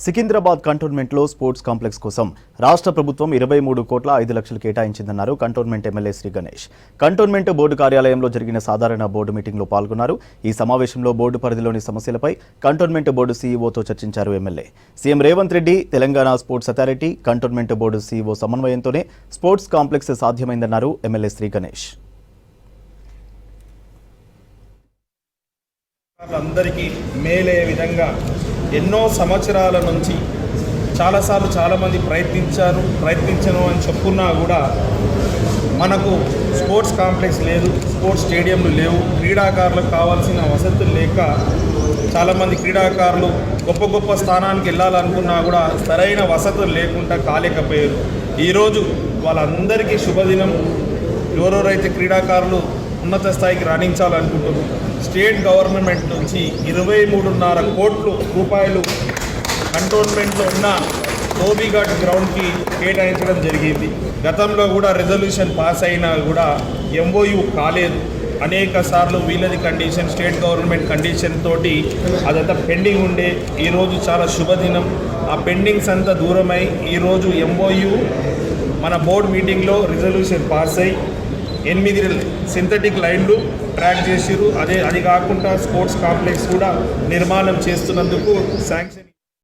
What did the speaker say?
Secunderabad కంటోన్మెంట్లో sports complex కోసం రాష్ట్ర ప్రభుత్వం 23,05,00,000 కేటాయించిందన్నారు cantonment MLA Shri Ganesh. Cantonment board కార్యాలయంలో జరిగిన సాధారణ బోర్డు మీటింగ్లో పాల్గొన్నారు. ఈ సమావేశంలో బోర్డు పరిధిలోని సమస్యలపై కంటోన్మెంట్ బోర్డు సీఈఓతో చర్చించారు MLA. CM Revanth Reddy, Telangana sports authority, cantonment board CEO సమన్వయంతోనే స్పోర్ట్స్ కాంప్లెక్స్ సాధ్యమైందన్నారు ఎమ్మెల్యే శ్రీ గణేష్. అందరికీ మేలే విధంగా ఎన్నో సంవత్సరాల నుంచి చాలామంది ప్రయత్నించను అని చెప్పుకున్నా కూడా మనకు స్పోర్ట్స్ కాంప్లెక్స్ లేదు, స్పోర్ట్స్ స్టేడియంలు లేవు, క్రీడాకారులకు కావాల్సిన వసతులు లేక చాలామంది క్రీడాకారులు గొప్ప స్థానానికి వెళ్ళాలనుకున్నా కూడా సరైన వసతులు లేకుండా కాలేకపోయారు. ఈరోజు వాళ్ళందరికీ శుభదినం. ఎవరెవరైతే క్రీడాకారులు ఉన్నత స్థాయికి రాణించాలనుకుంటున్నారు, స్టేట్ గవర్నమెంట్ నుంచి 23.5 కోట్ల రూపాయలు కంటోన్మెంట్లో ఉన్న ధోబీఘాట్ గ్రౌండ్కి కేటాయించడం జరిగింది. గతంలో కూడా రెజల్యూషన్ పాస్ అయినా కూడా ఎంఓయూ కాలేదు. అనేక సార్లు వీళ్ళది కండిషన్, స్టేట్ గవర్నమెంట్ కండిషన్ తోటి అదంతా పెండింగ్ ఉండే. ఈరోజు చాలా శుభదినం. ఆ పెండింగ్స్ అంతా దూరమై ఈరోజు ఎంఓయూ మన బోర్డు మీటింగ్లో రిజల్యూషన్ పాస్ అయ్యి 8 సింథటిక్ లైన్లు ట్రాక్ చేసిరు. అది కాకుండా స్పోర్ట్స్ కాంప్లెక్స్ కూడా నిర్మాణం చేస్తున్నందుకు శాంక్షన్